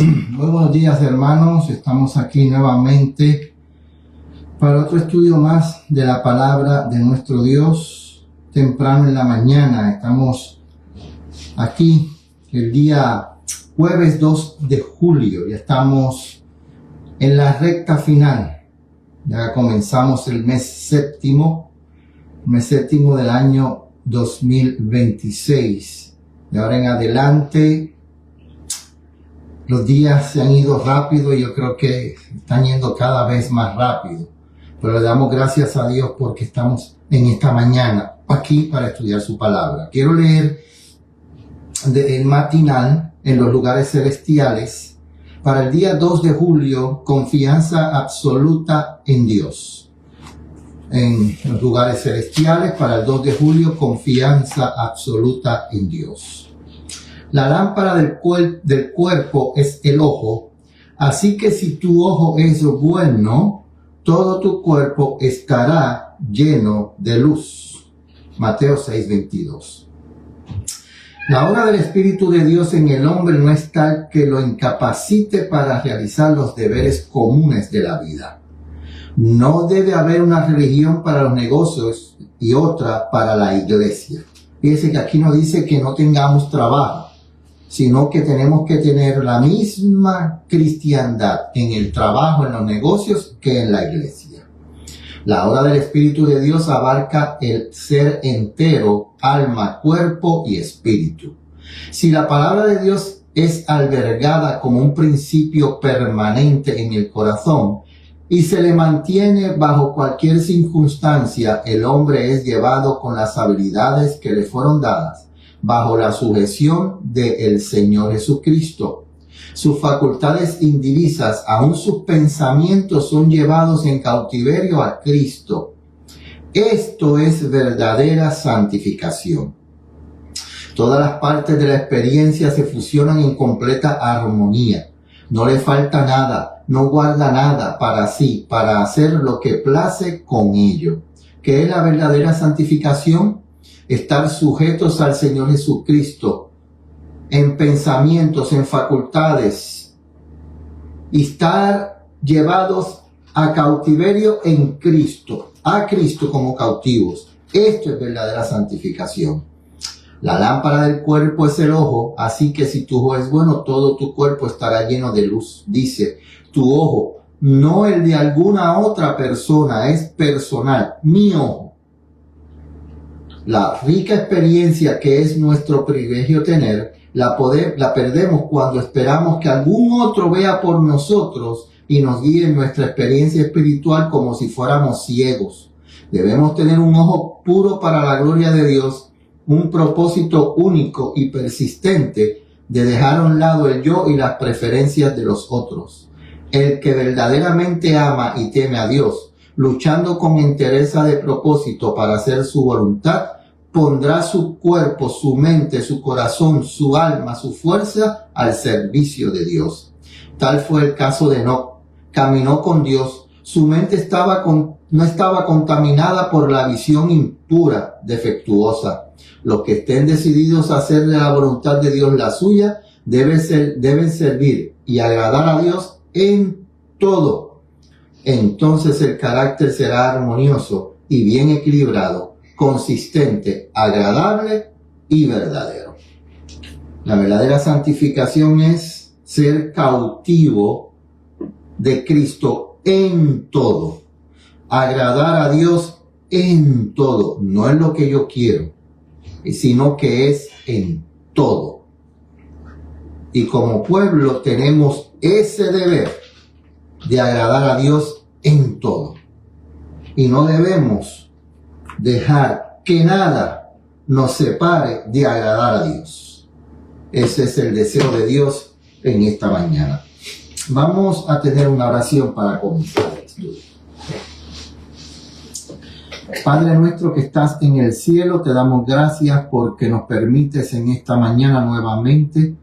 Muy buenos días, hermanos. Estamos aquí nuevamente para otro estudio más de la palabra de nuestro Dios. Temprano en la mañana estamos aquí el día jueves 2 de julio. Ya estamos en la recta final. Ya comenzamos el mes séptimo del año 2026. De ahora en adelante los días se han ido rápido y yo creo que están yendo cada vez más rápido. Pero le damos gracias a Dios porque estamos en esta mañana aquí para estudiar su palabra. Quiero leer el matinal en los lugares celestiales para el día 2 de julio, confianza absoluta en Dios. En los lugares celestiales para el 2 de julio, confianza absoluta en Dios. La lámpara del cuerpo es el ojo, así que si tu ojo es bueno, todo tu cuerpo estará lleno de luz. Mateo 6:22. La obra del Espíritu de Dios en el hombre no es tal que lo incapacite para realizar los deberes comunes de la vida. No debe haber una religión para los negocios y otra para la iglesia. Fíjese que aquí no dice que no tengamos trabajo, sino que tenemos que tener la misma cristiandad en el trabajo, en los negocios, que en la iglesia. La obra del Espíritu de Dios abarca el ser entero, alma, cuerpo y espíritu. Si la palabra de Dios es albergada como un principio permanente en el corazón y se le mantiene bajo cualquier circunstancia, el hombre es llevado con las habilidades que le fueron dadas bajo la sujeción del Señor Jesucristo. Sus facultades indivisas, aun sus pensamientos, son llevados en cautiverio a Cristo. Esto es verdadera santificación. Todas las partes de la experiencia se fusionan en completa armonía. No le falta nada, no guarda nada para sí, para hacer lo que place con ello. ¿Qué es la verdadera santificación? Estar sujetos al Señor Jesucristo en pensamientos, en facultades, y estar llevados a cautiverio en Cristo, a Cristo como cautivos. Esto es verdadera santificación. La lámpara del cuerpo es el ojo, así que si tu ojo es bueno, todo tu cuerpo estará lleno de luz. Dice, tu ojo, no el de alguna otra persona, es personal, mi ojo. La rica experiencia que es nuestro privilegio tener, la perdemos cuando esperamos que algún otro vea por nosotros y nos guíe en nuestra experiencia espiritual como si fuéramos ciegos. Debemos tener un ojo puro para la gloria de Dios, un propósito único y persistente de dejar a un lado el yo y las preferencias de los otros. El que verdaderamente ama y teme a Dios, luchando con entereza de propósito para hacer su voluntad, pondrá su cuerpo, su mente, su corazón, su alma, su fuerza al servicio de Dios. Tal fue el caso de Enoc. Caminó con Dios. Su mente no estaba contaminada por la visión impura, defectuosa. Los que estén decididos a hacer de la voluntad de Dios la suya, deben servir y agradar a Dios en todo. Entonces el carácter será armonioso y bien equilibrado, consistente, agradable y verdadero. La verdadera santificación es ser cautivo de Cristo en todo. Agradar a Dios en todo. No es lo que yo quiero, sino que es en todo. Y como pueblo tenemos ese deber de agradar a Dios en todo. Y no debemos dejar que nada nos separe de agradar a Dios. Ese es el deseo de Dios en esta mañana. Vamos a tener una oración para comenzar el estudio. Padre nuestro que estás en el cielo, te damos gracias porque nos permites en esta mañana nuevamente,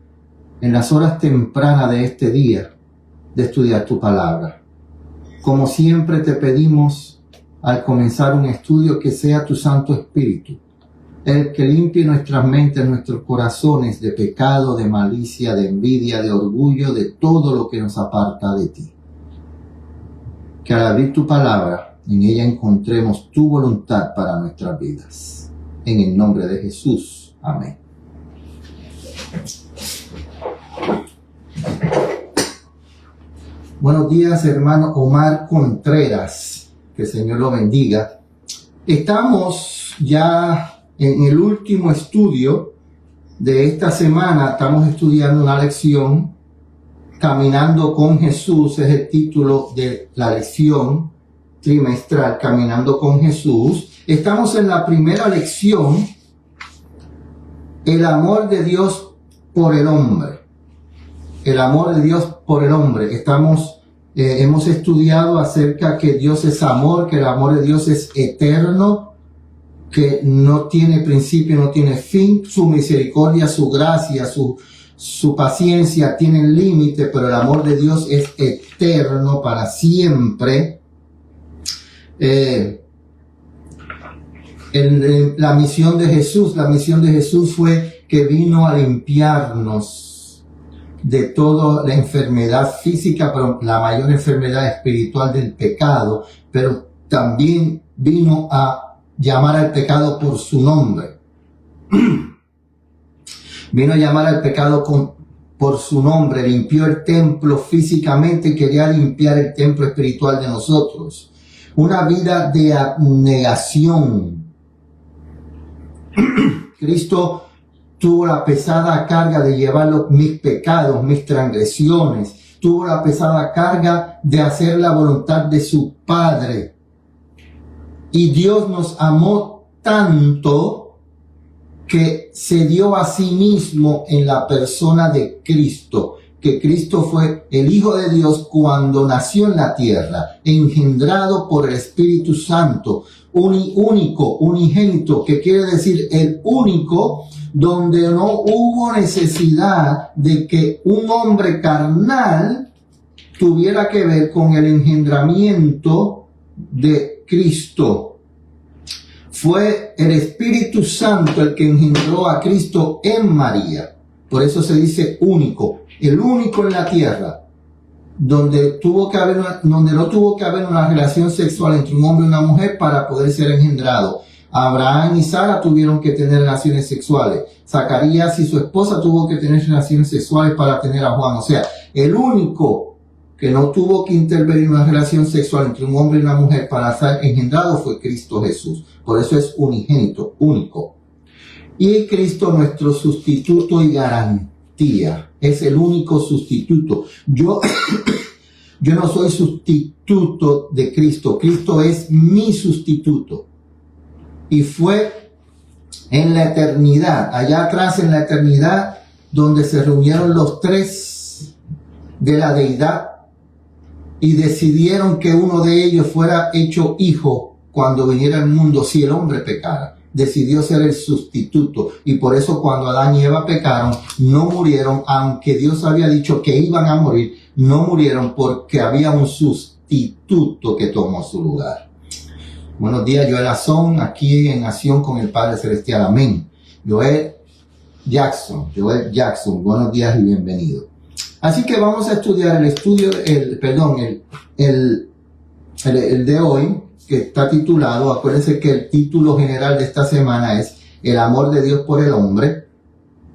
en las horas tempranas de este día, de estudiar tu palabra. Como siempre te pedimos al comenzar un estudio que sea tu Santo Espíritu el que limpie nuestras mentes, nuestros corazones de pecado, de malicia, de envidia, de orgullo, de todo lo que nos aparta de ti. Que al abrir tu palabra, en ella encontremos tu voluntad para nuestras vidas. En el nombre de Jesús. Amén. Buenos días, hermano Omar Contreras. Que el Señor lo bendiga. Estamos ya en el último estudio de esta semana. Estamos estudiando una lección, Caminando con Jesús, es el título de la lección trimestral, Caminando con Jesús. Estamos en la primera lección, el amor de Dios por el hombre. El amor de Dios por el hombre. Hemos estudiado acerca que Dios es amor, que el amor de Dios es eterno, que no tiene principio, no tiene fin. Su misericordia, su gracia, su paciencia tienen límite, pero el amor de Dios es eterno para siempre. La misión de Jesús fue que vino a limpiarnos de toda la enfermedad física, pero la mayor enfermedad espiritual del pecado, pero también vino a llamar al pecado por su nombre. Vino a llamar al pecado por su nombre, limpió el templo físicamente y quería limpiar el templo espiritual de nosotros. Una vida de abnegación. Cristo tuvo la pesada carga de llevar mis pecados, mis transgresiones. Tuvo la pesada carga de hacer la voluntad de su Padre. Y Dios nos amó tanto que se dio a sí mismo en la persona de Cristo. Que Cristo fue el Hijo de Dios cuando nació en la tierra, engendrado por el Espíritu Santo, único, unigénito, que quiere decir el único, donde no hubo necesidad de que un hombre carnal tuviera que ver con el engendramiento de Cristo. Fue el Espíritu Santo el que engendró a Cristo en María. Por eso se dice único, el único en la tierra, donde no tuvo que haber una relación sexual entre un hombre y una mujer para poder ser engendrado. Abraham y Sara tuvieron que tener relaciones sexuales. Zacarías y su esposa tuvo que tener relaciones sexuales para tener a Juan. O sea, el único que no tuvo que intervenir en una relación sexual entre un hombre y una mujer para ser engendrado fue Cristo Jesús. Por eso es unigénito, único. Y Cristo, nuestro sustituto y garantía, es el único sustituto. Yo no soy sustituto de Cristo. Cristo es mi sustituto. Y fue en la eternidad, allá atrás en la eternidad, donde se reunieron los tres de la deidad y decidieron que uno de ellos fuera hecho hijo cuando viniera al mundo si el hombre pecara. Decidió ser el sustituto, y por eso cuando Adán y Eva pecaron, no murieron, aunque Dios había dicho que iban a morir, no murieron porque había un sustituto que tomó su lugar. Buenos días, Joel Azón, aquí en Acción con el Padre Celestial. Amén. Joel Jackson, buenos días y bienvenido. Así que vamos a estudiar el de hoy, que está titulado, acuérdense que el título general de esta semana es El amor de Dios por el hombre.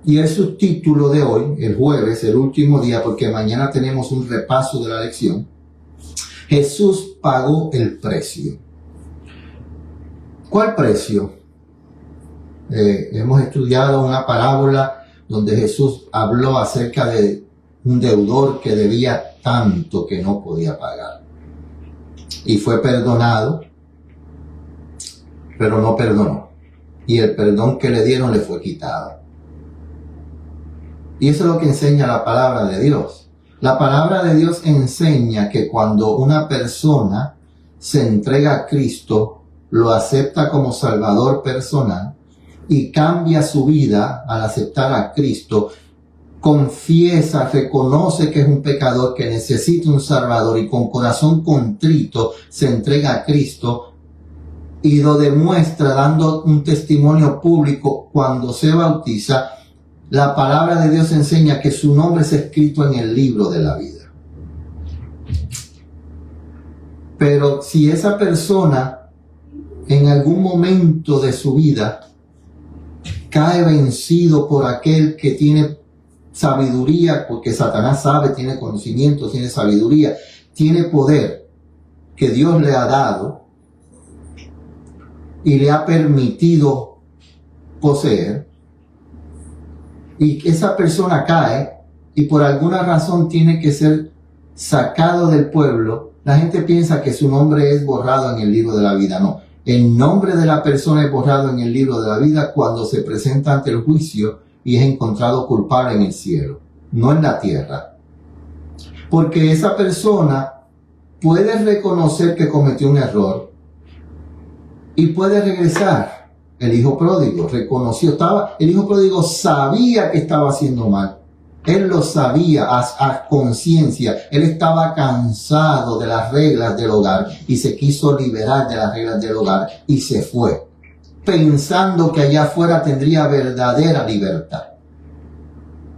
Y el subtítulo de hoy, el jueves, el último día, porque mañana tenemos un repaso de la lección. Jesús pagó el precio. ¿Cuál precio? Hemos estudiado una parábola donde Jesús habló acerca de un deudor que debía tanto que no podía pagar. Y fue perdonado, pero no perdonó. Y el perdón que le dieron le fue quitado. Y eso es lo que enseña la palabra de Dios. La palabra de Dios enseña que cuando una persona se entrega a Cristo, lo acepta como Salvador personal y cambia su vida al aceptar a Cristo, confiesa, reconoce que es un pecador, que necesita un Salvador y con corazón contrito se entrega a Cristo, y lo demuestra dando un testimonio público cuando se bautiza, la palabra de Dios enseña que su nombre es escrito en el libro de la vida. Pero si esa persona en algún momento de su vida cae vencido por aquel que tiene sabiduría, porque Satanás sabe, tiene conocimiento, tiene sabiduría, tiene poder que Dios le ha dado y le ha permitido poseer, y esa persona cae y por alguna razón tiene que ser sacado del pueblo, la gente piensa que su nombre es borrado en el libro de la vida. No, el nombre de la persona es borrado en el libro de la vida cuando se presenta ante el juicio y es encontrado culpable en el cielo, no en la tierra. Porque esa persona puede reconocer que cometió un error y puede regresar. El hijo pródigo reconoció, el hijo pródigo sabía que estaba haciendo mal. Él lo sabía a conciencia. Él estaba cansado de las reglas del hogar y se quiso liberar de las reglas del hogar y se fue, pensando que allá afuera tendría verdadera libertad.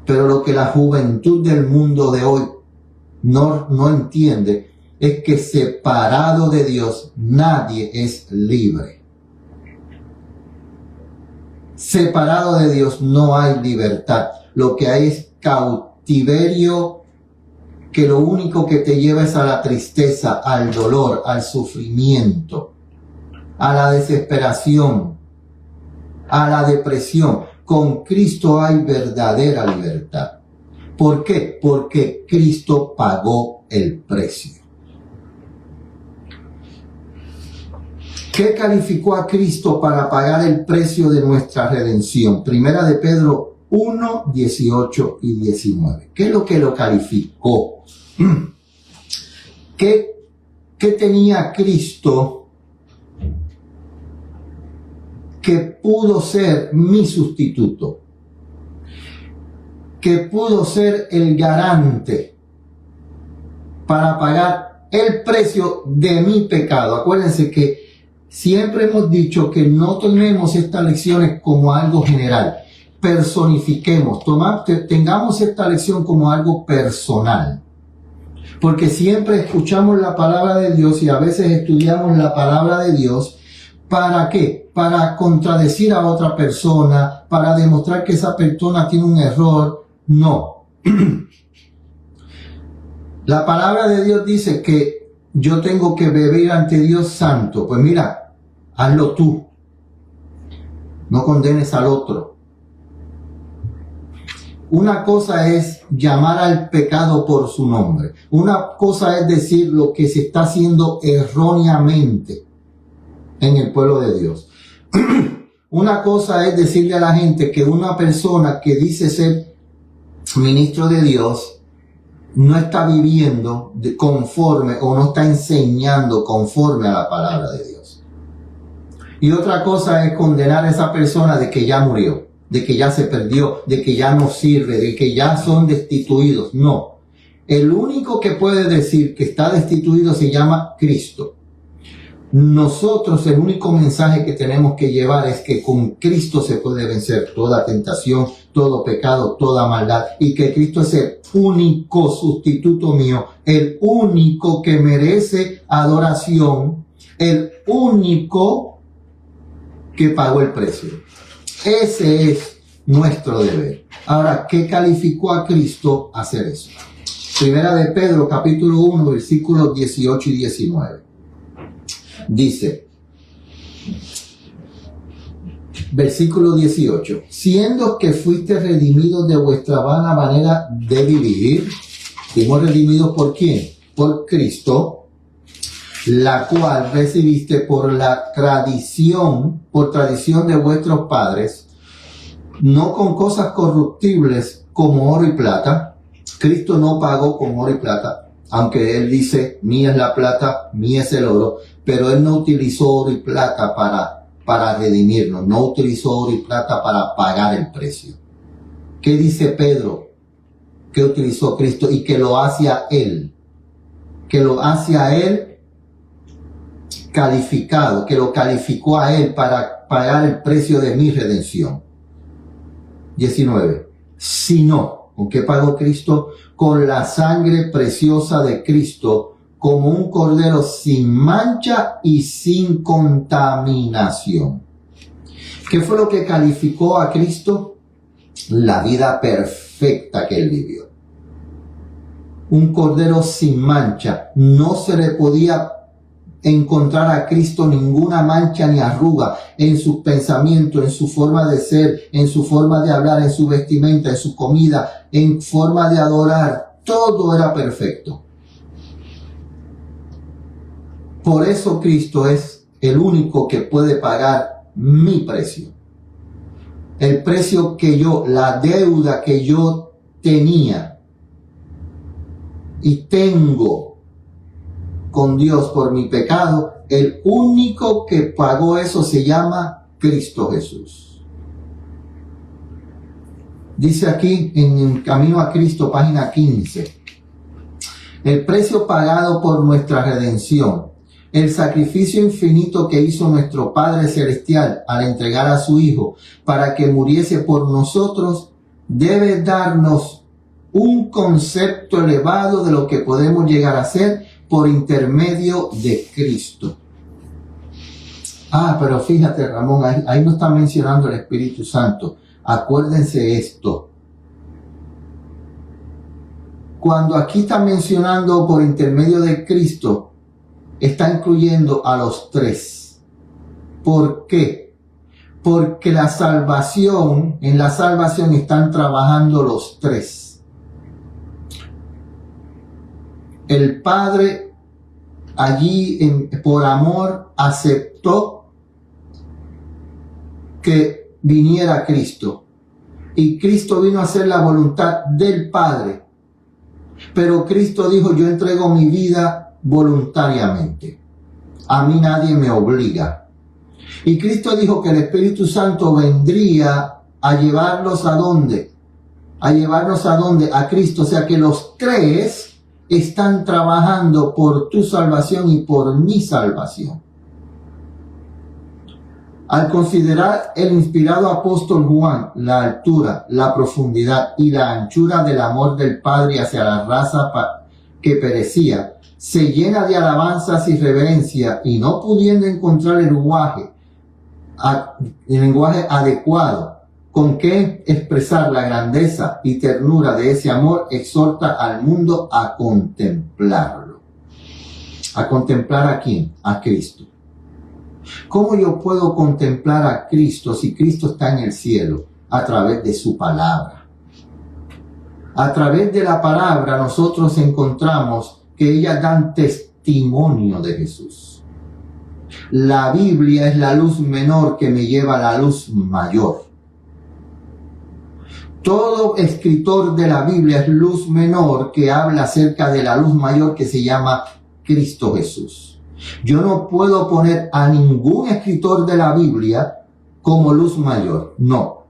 Pero lo que la juventud del mundo de hoy no entiende es que separado de Dios nadie es libre. Separado de Dios no hay libertad. Lo que hay es cautiverio, que lo único que te lleva es a la tristeza, al dolor, al sufrimiento, a la desesperación, a la depresión. Con Cristo hay verdadera libertad. ¿Por qué? Porque Cristo pagó el precio. ¿Qué calificó a Cristo para pagar el precio de nuestra redención? Primera de Pedro 1, 18 y 19. ¿Qué es lo que lo calificó? ¿Qué tenía Cristo que pudo ser mi sustituto? Que pudo ser el garante para pagar el precio de mi pecado. Acuérdense que siempre hemos dicho que no tomemos estas lecciones como algo general. Personifiquemos, tengamos esta lección como algo personal. Porque siempre escuchamos la palabra de Dios y a veces estudiamos la palabra de Dios. ¿Para qué? Para contradecir a otra persona, para demostrar que esa persona tiene un error. No. La palabra de Dios dice que yo tengo que beber ante Dios santo. Pues mira, hazlo tú. No condenes al otro. Una cosa es llamar al pecado por su nombre. Una cosa es decir lo que se está haciendo erróneamente en el pueblo de Dios. Una cosa es decirle a la gente que una persona que dice ser ministro de Dios no está viviendo conforme o no está enseñando conforme a la palabra de Dios. Y otra cosa es condenar a esa persona de que ya murió, de que ya se perdió, de que ya no sirve, de que ya son destituidos. No. El único que puede decir que está destituido se llama Cristo. Nosotros el único mensaje que tenemos que llevar es que con Cristo se puede vencer toda tentación, todo pecado, toda maldad, y que Cristo es el único sustituto mío, el único que merece adoración, el único que pagó el precio. Ese es nuestro deber. Ahora, ¿qué calificó a Cristo a hacer eso? Primera de Pedro, capítulo 1, versículos 18 y 19. Dice, versículo 18, siendo que fuiste redimidos de vuestra vana manera de vivir, fuimos redimidos ¿por quién? Por Cristo, la cual recibiste por tradición de vuestros padres, no con cosas corruptibles como oro y plata. Cristo no pagó con oro y plata, aunque Él dice, mía es la plata, mía es el oro, pero Él no utilizó oro y plata para redimirnos, no utilizó oro y plata para pagar el precio. ¿Qué dice Pedro? Que utilizó Cristo y que lo hace a Él. Que lo hace a Él calificado, que lo calificó a él para pagar el precio de mi redención. 19. Sino, ¿con qué pagó Cristo? Con la sangre preciosa de Cristo, como un cordero sin mancha y sin contaminación. ¿Qué fue lo que calificó a Cristo? La vida perfecta que él vivió. Un cordero sin mancha. No se le podía encontrar a Cristo ninguna mancha ni arruga en sus pensamientos, en su forma de ser, en su forma de hablar, en su vestimenta, en su comida, en forma de adorar. Todo era perfecto. Por eso Cristo es el único que puede pagar mi precio. El precio que yo, la deuda que yo tenía y tengo con Dios por mi pecado, el único que pagó eso se llama Cristo Jesús. Dice aquí en Camino a Cristo, página 15, el precio pagado por nuestra redención, el sacrificio infinito que hizo nuestro Padre Celestial al entregar a su Hijo para que muriese por nosotros, debe darnos un concepto elevado de lo que podemos llegar a ser por intermedio de Cristo. Pero fíjate, Ramón, ahí no está mencionando el Espíritu Santo. Acuérdense esto. Cuando aquí está mencionando por intermedio de Cristo, está incluyendo a los tres. ¿Por qué? Porque en la salvación están trabajando los tres. El Padre allí por amor aceptó que viniera Cristo. Y Cristo vino a hacer la voluntad del Padre. Pero Cristo dijo, yo entrego mi vida voluntariamente. A mí nadie me obliga. Y Cristo dijo que el Espíritu Santo vendría a llevarlos ¿a dónde? A llevarnos ¿a dónde? A Cristo. O sea que los tres están trabajando por tu salvación y por mi salvación. Al considerar el inspirado apóstol Juan la altura, la profundidad y la anchura del amor del Padre hacia la raza que perecía, se llena de alabanzas y reverencia y no pudiendo encontrar el lenguaje adecuado con que expresar la grandeza y ternura de ese amor, exhorta al mundo a contemplarlo. ¿A contemplar a quién? A Cristo. ¿Cómo yo puedo contemplar a Cristo si Cristo está en el cielo? A través de su palabra. A través de la palabra nosotros encontramos que ellas dan testimonio de Jesús. La Biblia es la luz menor que me lleva a la luz mayor. Todo escritor de la Biblia es luz menor que habla acerca de la luz mayor que se llama Cristo Jesús. Yo no puedo poner a ningún escritor de la Biblia como luz mayor. No.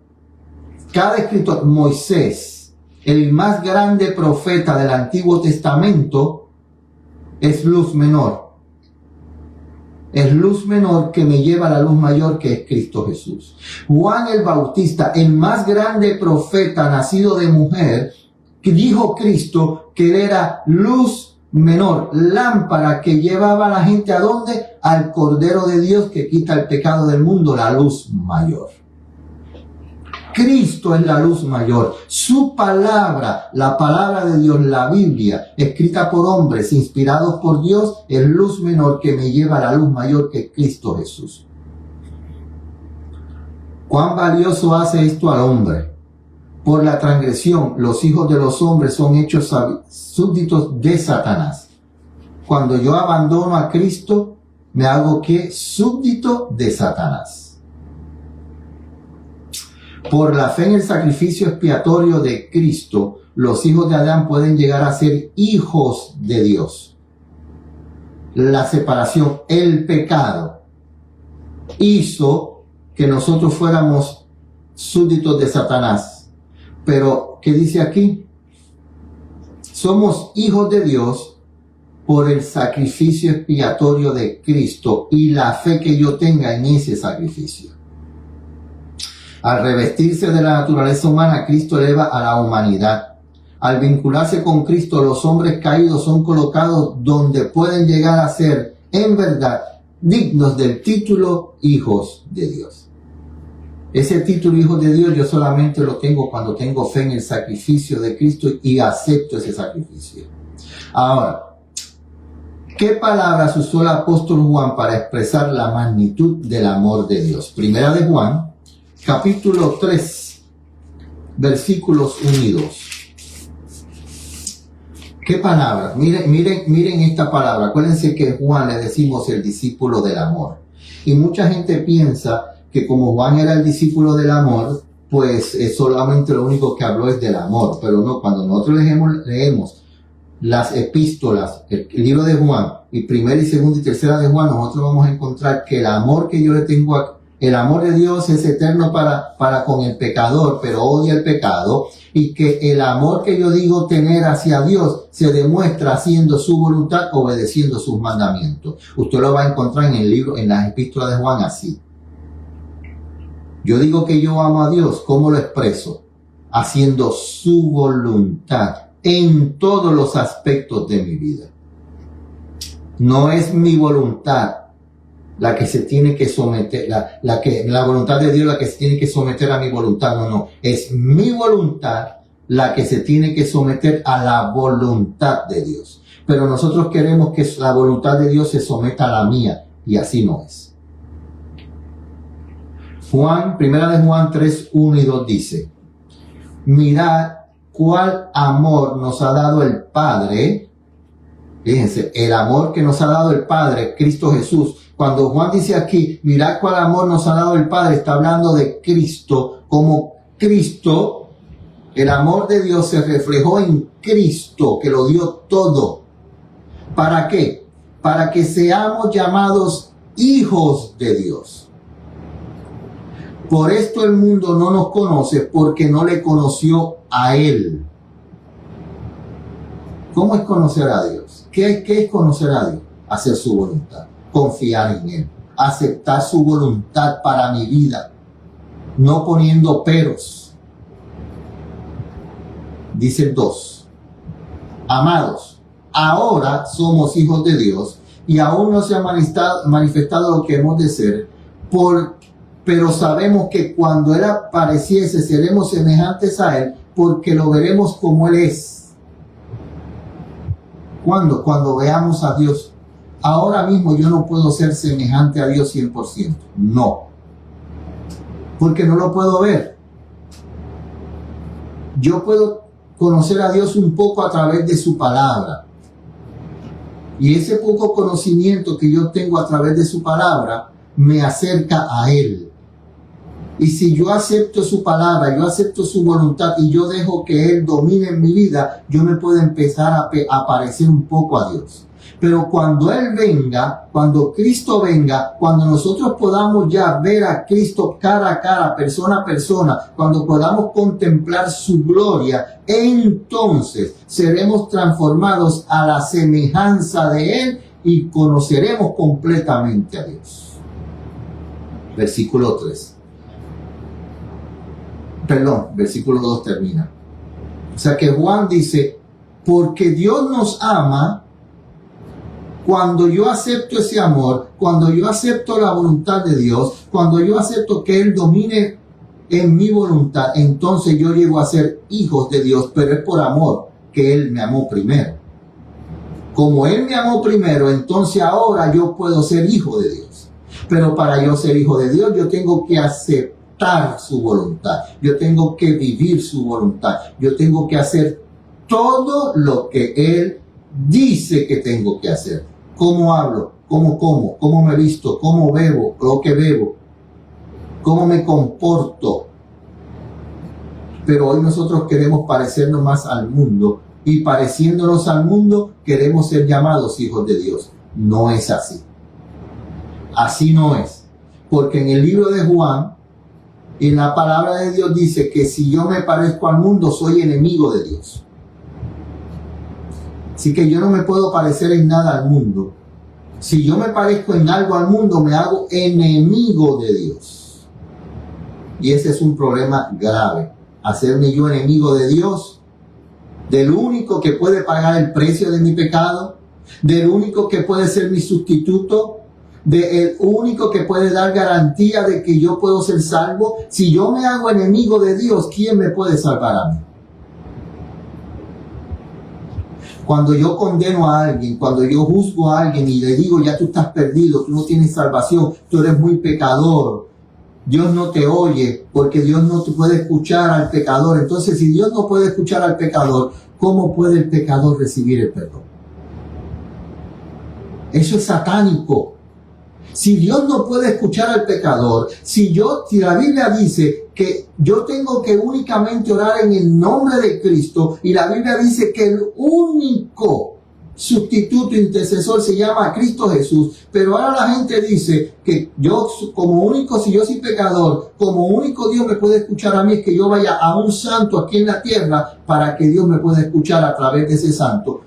Cada escritor, Moisés, el más grande profeta del Antiguo Testamento, es luz menor. Es luz menor que me lleva a la luz mayor que es Cristo Jesús. Juan el Bautista, el más grande profeta nacido de mujer, que dijo Cristo que él era luz menor, lámpara que llevaba a la gente ¿a dónde? Al Cordero de Dios que quita el pecado del mundo, la luz mayor. Cristo es la luz mayor. Su palabra, la palabra de Dios, la Biblia, escrita por hombres, inspirados por Dios, es luz menor que me lleva a la luz mayor que Cristo Jesús. ¿Cuán valioso hace esto al hombre? Por la transgresión, los hijos de los hombres son hechos súbditos de Satanás. Cuando yo abandono a Cristo, me hago ¿qué? Súbdito de Satanás. Por la fe en el sacrificio expiatorio de Cristo, los hijos de Adán pueden llegar a ser hijos de Dios. La separación, el pecado, hizo que nosotros fuéramos súbditos de Satanás. Pero, ¿qué dice aquí? Somos hijos de Dios por el sacrificio expiatorio de Cristo y la fe que yo tenga en ese sacrificio. Al revestirse de la naturaleza humana, Cristo eleva a la humanidad. Al vincularse con Cristo, los hombres caídos son colocados donde pueden llegar a ser, en verdad, dignos del título hijos de Dios. Ese título hijos de Dios yo solamente lo tengo cuando tengo fe en el sacrificio de Cristo y acepto ese sacrificio. Ahora, ¿qué palabras usó el apóstol Juan para expresar la magnitud del amor de Dios? Primera de Juan, capítulo 3, versículos 1 y 2. ¿Qué palabras? Miren esta palabra. Acuérdense que Juan le decimos el discípulo del amor. Y mucha gente piensa que como Juan era el discípulo del amor, pues solamente lo único que habló es del amor. Pero no, cuando nosotros leemos las epístolas, el libro de Juan, y primera y segunda y tercera de Juan, nosotros vamos a encontrar que el amor que yo le tengo el amor de Dios es eterno para con el pecador, pero odia el pecado, y que el amor que yo digo tener hacia Dios se demuestra haciendo su voluntad, obedeciendo sus mandamientos. Usted lo va a encontrar en el libro, en las epístolas de Juan así. Yo digo que yo amo a Dios, ¿cómo lo expreso? Haciendo su voluntad en todos los aspectos de mi vida. No es mi voluntad la que se tiene que someter, la voluntad de Dios la que se tiene que someter a mi voluntad, no, es mi voluntad la que se tiene que someter a la voluntad de Dios. Pero nosotros queremos que la voluntad de Dios se someta a la mía, y así no es. Primera de Juan 3, 1 y 2 dice: mirad cuál amor nos ha dado el Padre. Fíjense, el amor que nos ha dado el Padre, Cristo Jesús. Cuando Juan dice aquí, mirad cuál amor nos ha dado el Padre, está hablando de Cristo. Como Cristo, el amor de Dios se reflejó en Cristo, que lo dio todo. ¿Para qué? Para que seamos llamados hijos de Dios. Por esto el mundo no nos conoce, porque no le conoció a Él. ¿Cómo es conocer a Dios? ¿Qué es conocer a Dios? Hacer su voluntad, confiar en Él, aceptar su voluntad para mi vida, no poniendo peros. Dice el 2: amados, ahora somos hijos de Dios y aún no se ha manifestado lo que hemos de ser, pero sabemos que cuando Él apareciese seremos semejantes a Él, porque lo veremos como Él es. ¿Cuándo? Cuando veamos a Dios. Ahora mismo yo no puedo ser semejante a Dios 100%. No. Porque no lo puedo ver. Yo puedo conocer a Dios un poco a través de su palabra. Y ese poco conocimiento que yo tengo a través de su palabra me acerca a Él. Y si yo acepto su palabra, yo acepto su voluntad y yo dejo que Él domine en mi vida, yo me puedo empezar a parecer un poco a Dios. Pero cuando Él venga, cuando Cristo venga, cuando nosotros podamos ya ver a Cristo cara a cara, persona a persona, cuando podamos contemplar su gloria, entonces seremos transformados a la semejanza de Él y conoceremos completamente a Dios. Versículo 3. Versículo 2 termina. O sea que Juan dice, porque Dios nos ama, cuando yo acepto ese amor, cuando yo acepto la voluntad de Dios, cuando yo acepto que Él domine en mi voluntad, entonces yo llego a ser hijos de Dios, pero es por amor, que Él me amó primero. Como Él me amó primero, entonces ahora yo puedo ser hijo de Dios. Pero para yo ser hijo de Dios, yo tengo que aceptar su voluntad, yo tengo que vivir su voluntad, yo tengo que hacer todo lo que Él dice que tengo que hacer. ¿Cómo hablo? ¿Cómo como? ¿Cómo me visto? ¿Cómo bebo? ¿Lo que bebo? ¿Cómo me comporto? Pero hoy nosotros queremos parecernos más al mundo, y pareciéndonos al mundo queremos ser llamados hijos de Dios. No es así. Así no es. Porque en el libro de Juan, en la palabra de Dios dice que si yo me parezco al mundo, soy enemigo de Dios. Así que yo no me puedo parecer en nada al mundo. Si yo me parezco en algo al mundo, me hago enemigo de Dios. Y ese es un problema grave. Hacerme yo enemigo de Dios, del único que puede pagar el precio de mi pecado, del único que puede ser mi sustituto, del único que puede dar garantía de que yo puedo ser salvo. Si yo me hago enemigo de Dios, ¿quién me puede salvar a mí? Cuando yo condeno a alguien, cuando yo juzgo a alguien y le digo, ya tú estás perdido, tú no tienes salvación, tú eres muy pecador, Dios no te oye, porque Dios no te puede escuchar al pecador. Entonces, si Dios no puede escuchar al pecador, ¿cómo puede el pecador recibir el perdón? Eso es satánico. Si Dios no puede escuchar al pecador, si la Biblia dice que yo tengo que únicamente orar en el nombre de Cristo, y la Biblia dice que el único sustituto intercesor se llama Cristo Jesús, pero ahora la gente dice que yo como único, si yo soy pecador, como único Dios me puede escuchar a mí, es que yo vaya a un santo aquí en la tierra para que Dios me pueda escuchar a través de ese santo.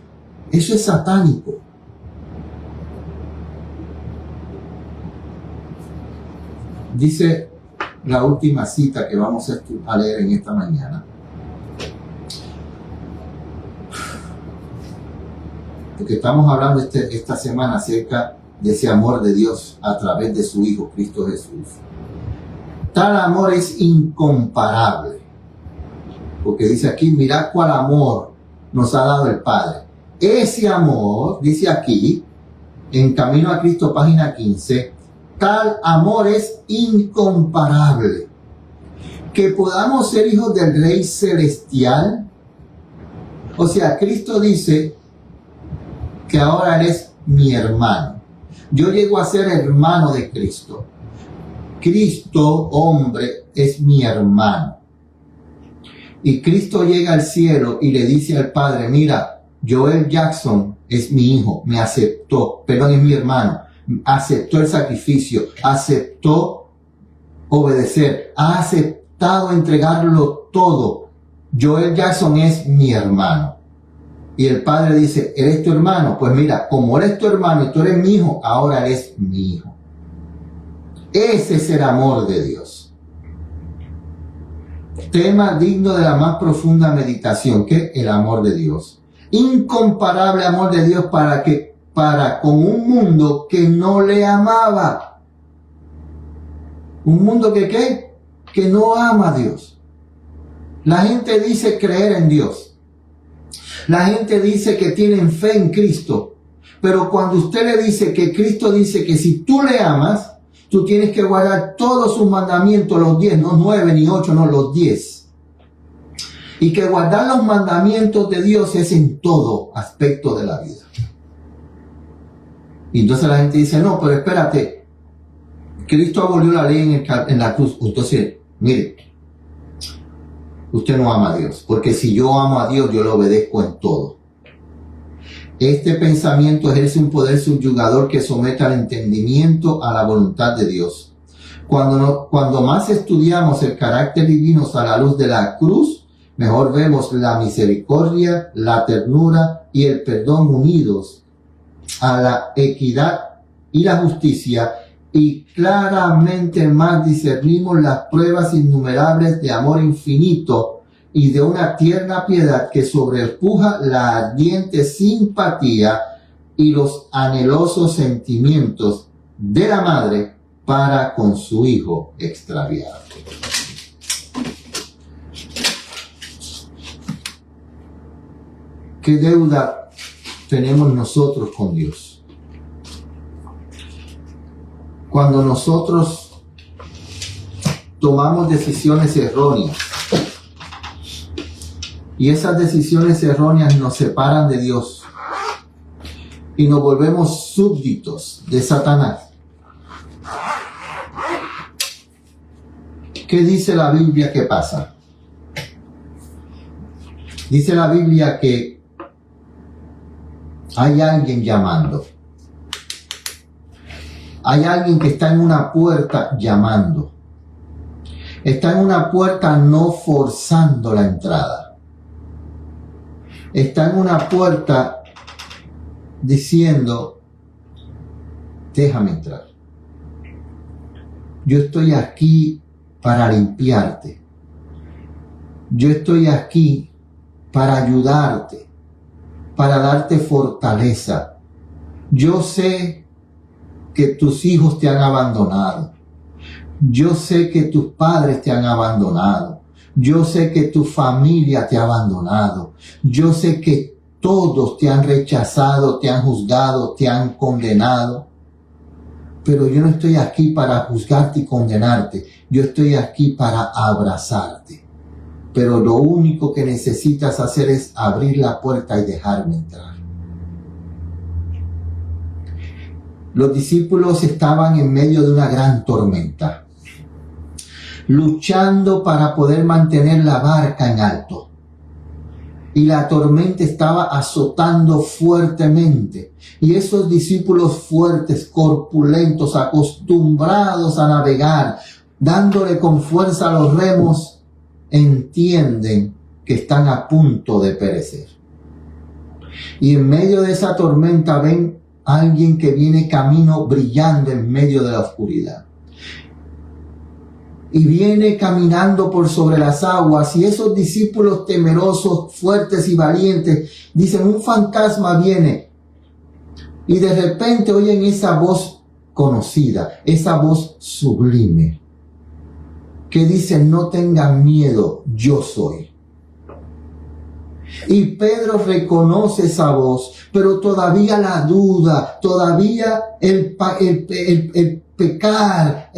Eso es satánico. Dice la última cita que vamos a leer en esta mañana. Porque estamos hablando esta semana acerca de ese amor de Dios a través de su Hijo, Cristo Jesús. Tal amor es incomparable. Porque dice aquí, mirad cuál amor nos ha dado el Padre. Ese amor, dice aquí, en Camino a Cristo, página 15, tal amor es incomparable. Que podamos ser hijos del Rey Celestial. O sea, Cristo dice que ahora Él es mi hermano. Yo llego a ser hermano de Cristo. Cristo, hombre, es mi hermano. Y Cristo llega al cielo y le dice al Padre, mira, Joel Jackson es mi hijo, me aceptó, perdón, es mi hermano. Aceptó el sacrificio, aceptó obedecer, ha aceptado entregarlo todo. Joel Jackson es mi hermano. Y el Padre dice, ¿eres tu hermano? Pues mira, como eres tu hermano y tú eres mi hijo, ahora eres mi hijo. Ese es el amor de Dios. Tema digno de la más profunda meditación, que el amor de Dios. Incomparable amor de Dios para con un mundo que no le amaba. Un mundo que ¿qué? Que no ama a Dios. La gente dice creer en Dios. La gente dice que tienen fe en Cristo. Pero cuando usted le dice que Cristo dice que si tú le amas, tú tienes que guardar todos sus mandamientos, los 10, no 9 ni 8, no, los 10. Y que guardar los mandamientos de Dios es en todo aspecto de la vida. Y entonces la gente dice, no, pero espérate, Cristo abolió la ley en la cruz. Entonces, mire, usted no ama a Dios, porque si yo amo a Dios, yo lo obedezco en todo. Este pensamiento ejerce un poder subyugador que somete al entendimiento a la voluntad de Dios. Cuando más estudiamos el carácter divino a la luz de la cruz, mejor vemos la misericordia, la ternura y el perdón unidos a la equidad y la justicia, y claramente más discernimos las pruebas innumerables de amor infinito y de una tierna piedad que sobrepuja la ardiente simpatía y los anhelosos sentimientos de la madre para con su hijo extraviado. ¿Qué deuda tenemos nosotros con Dios? Cuando nosotros tomamos decisiones erróneas y esas decisiones erróneas nos separan de Dios y nos volvemos súbditos de Satanás. ¿Qué dice la Biblia que pasa? Dice la Biblia que hay alguien llamando. Hay alguien que está en una puerta llamando. Está en una puerta no forzando la entrada. Está en una puerta diciendo, déjame entrar. Yo estoy aquí para limpiarte. Yo estoy aquí para ayudarte, para darte fortaleza. Yo sé que tus hijos te han abandonado. Yo sé que tus padres te han abandonado. Yo sé que tu familia te ha abandonado. Yo sé que todos te han rechazado, te han juzgado, te han condenado. Pero yo no estoy aquí para juzgarte y condenarte. Yo estoy aquí para abrazarte. Pero lo único que necesitas hacer es abrir la puerta y dejarme entrar. Los discípulos estaban en medio de una gran tormenta, luchando para poder mantener la barca en alto. Y la tormenta estaba azotando fuertemente. Y esos discípulos fuertes, corpulentos, acostumbrados a navegar, dándole con fuerza a los remos, entienden que están a punto de perecer. Y en medio de esa tormenta ven a alguien que viene camino brillando en medio de la oscuridad. Y viene caminando por sobre las aguas, y esos discípulos temerosos, fuertes y valientes, dicen, un fantasma viene. Y de repente oyen esa voz conocida, esa voz sublime, que dice, no tengan miedo, yo soy. Y Pedro reconoce esa voz, pero todavía la duda, todavía el pecar,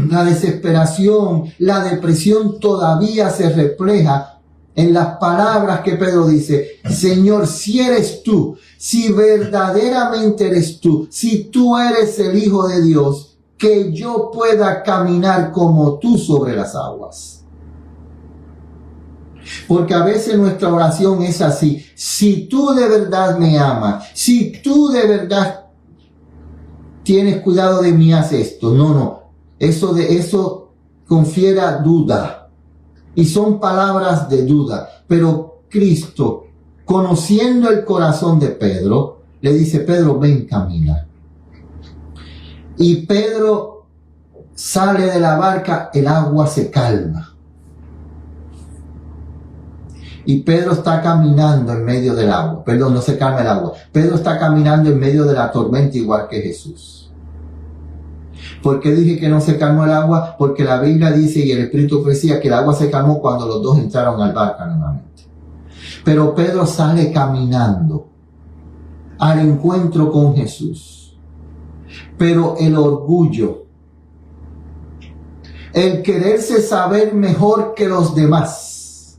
la desesperación, la depresión todavía se refleja en las palabras que Pedro dice, Señor, si eres tú, si verdaderamente eres tú, si tú eres el Hijo de Dios, que yo pueda caminar como tú sobre las aguas. Porque a veces nuestra oración es así, si tú de verdad me amas, si tú de verdad tienes cuidado de mí, haz esto. No, eso confiera duda. Y son palabras de duda. Pero Cristo, conociendo el corazón de Pedro, le dice, Pedro, ven, camina. Y Pedro sale de la barca, el agua se calma. Y Pedro está caminando en medio del agua. Perdón, no se calma el agua. Pedro está caminando en medio de la tormenta igual que Jesús. ¿Por qué dije que no se calmó el agua? Porque la Biblia dice y el Espíritu ofrecía que el agua se calmó cuando los dos entraron al barco nuevamente. Pero Pedro sale caminando al encuentro con Jesús. Pero el orgullo, el quererse saber mejor que los demás,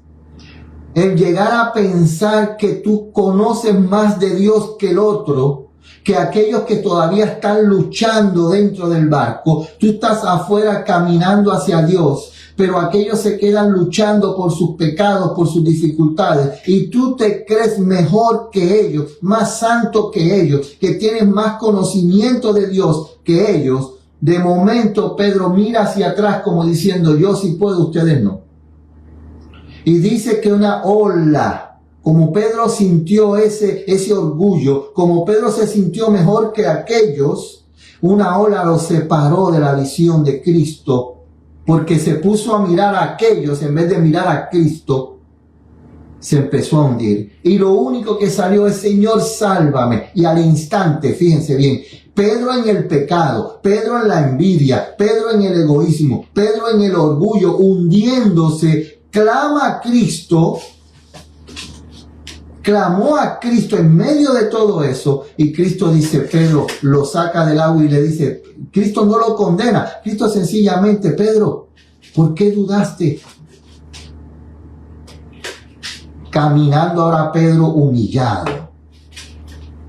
el llegar a pensar que tú conoces más de Dios que el otro, que aquellos que todavía están luchando dentro del barco, tú estás afuera caminando hacia Dios, pero aquellos se quedan luchando por sus pecados, por sus dificultades, y tú te crees mejor que ellos, más santo que ellos, que tienes más conocimiento de Dios que ellos. De momento Pedro mira hacia atrás como diciendo, yo sí puedo, ustedes no. Y dice que una ola, como Pedro sintió ese orgullo, como Pedro se sintió mejor que aquellos, una ola lo separó de la visión de Cristo, porque se puso a mirar a aquellos en vez de mirar a Cristo, se empezó a hundir. Y lo único que salió es, Señor, sálvame. Y al instante, fíjense bien, Pedro en el pecado, Pedro en la envidia, Pedro en el egoísmo, Pedro en el orgullo, hundiéndose, clama a Cristo, clamó a Cristo en medio de todo eso, y Cristo dice, Pedro lo saca del agua y le dice, Cristo no lo condena, Cristo sencillamente, Pedro, ¿por qué dudaste? Caminando ahora Pedro humillado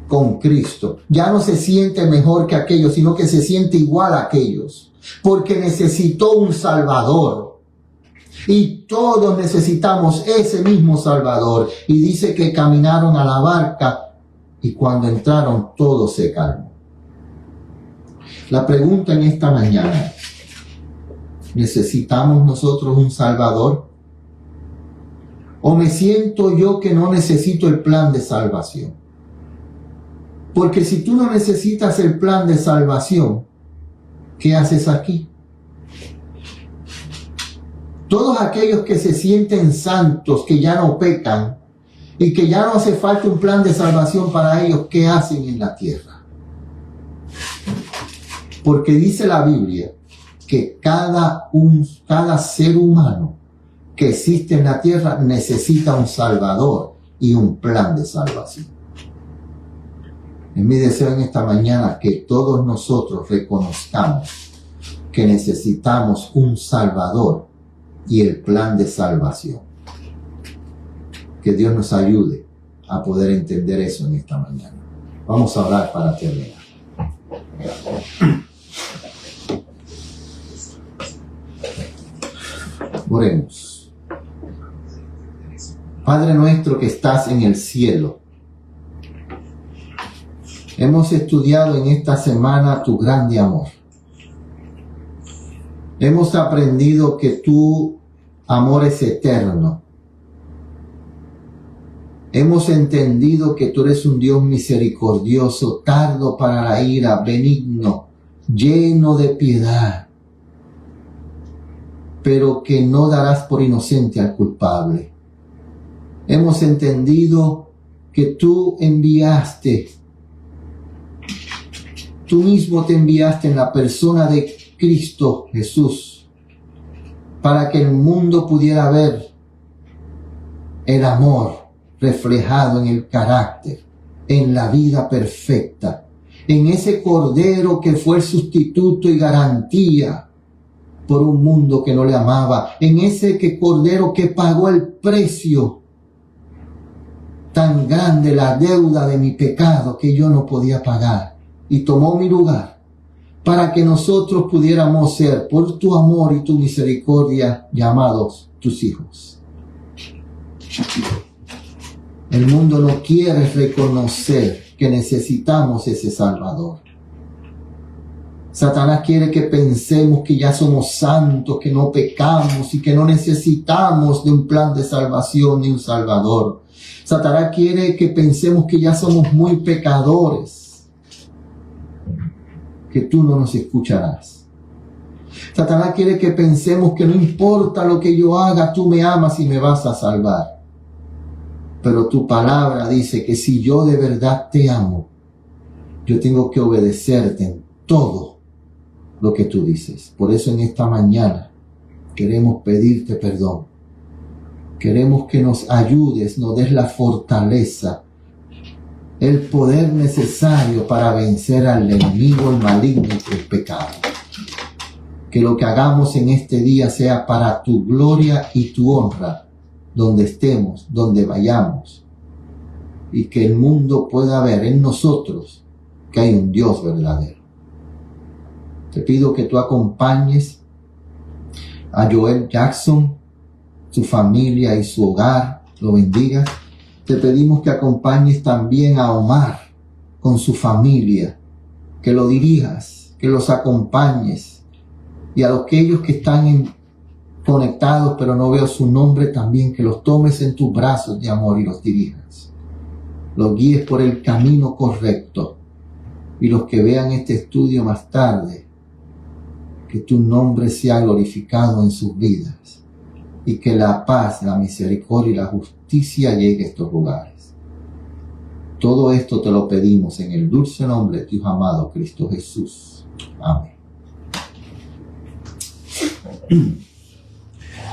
con Cristo, ya no se siente mejor que aquellos, sino que se siente igual a aquellos, porque necesitó un Salvador. Y todos necesitamos ese mismo Salvador. Y dice que caminaron a la barca y cuando entraron todo se calmó. La pregunta en esta mañana, ¿necesitamos nosotros un Salvador? ¿O me siento yo que no necesito el plan de salvación? Porque si tú no necesitas el plan de salvación, ¿qué haces aquí? Todos aquellos que se sienten santos, que ya no pecan y que ya no hace falta un plan de salvación para ellos, ¿qué hacen en la tierra? Porque dice la Biblia que cada ser humano que existe en la tierra necesita un Salvador y un plan de salvación. Es mi deseo en esta mañana que todos nosotros reconozcamos que necesitamos un Salvador y el plan de salvación. Que Dios nos ayude a poder entender eso en esta mañana. Vamos a orar para terminar. Oremos. Padre nuestro que estás en el cielo, hemos estudiado en esta semana tu grande amor. Hemos aprendido que tu amor es eterno. Hemos entendido que tú eres un Dios misericordioso, tardo para la ira, benigno, lleno de piedad, pero que no darás por inocente al culpable. Hemos entendido que tú mismo te enviaste en la persona de Cristo Jesús, para que el mundo pudiera ver el amor reflejado en el carácter, en la vida perfecta, en ese Cordero que fue el sustituto y garantía por un mundo que no le amaba, en ese Cordero que pagó el precio tan grande, la deuda de mi pecado que yo no podía pagar, y tomó mi lugar, para que nosotros pudiéramos ser, por tu amor y tu misericordia, llamados tus hijos. El mundo no quiere reconocer que necesitamos ese Salvador. Satanás quiere que pensemos que ya somos santos, que no pecamos y que no necesitamos de un plan de salvación ni un Salvador. Satanás quiere que pensemos que ya somos muy pecadores, que tú no nos escucharás. Satanás quiere que pensemos que no importa lo que yo haga, tú me amas y me vas a salvar. Pero tu palabra dice que si yo de verdad te amo, yo tengo que obedecerte en todo lo que tú dices. Por eso en esta mañana queremos pedirte perdón. Queremos que nos ayudes, nos des la fortaleza, el poder necesario para vencer al enemigo, el maligno y el pecado. Que lo que hagamos en este día sea para tu gloria y tu honra, donde estemos, donde vayamos, y que el mundo pueda ver en nosotros que hay un Dios verdadero. Te pido que tú acompañes a Joel Jackson, su familia y su hogar, lo bendigas. Te pedimos que acompañes también a Omar con su familia, que lo dirijas, que los acompañes, y a aquellos que están conectados pero no veo su nombre también, que los tomes en tus brazos de amor y los dirijas, los guíes por el camino correcto, y los que vean este estudio más tarde, que tu nombre sea glorificado en sus vidas, y que la paz, la misericordia y la justicia llegue a estos lugares. Todo esto te lo pedimos en el dulce nombre de tu amado Cristo Jesús. Amén.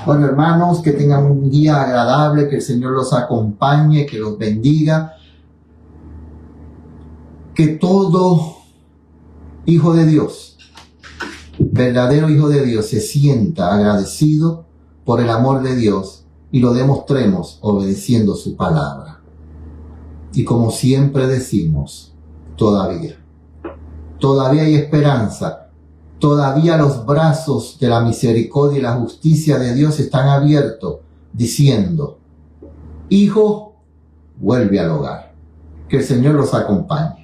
Bueno, hermanos, que tengan un día agradable, que el Señor los acompañe, que los bendiga. Que todo hijo de Dios, verdadero hijo de Dios, se sienta agradecido por el amor de Dios y lo demostremos obedeciendo su palabra. Y como siempre decimos, todavía hay esperanza, todavía los brazos de la misericordia y la justicia de Dios están abiertos, diciendo, hijo, vuelve al hogar. Que el Señor los acompañe.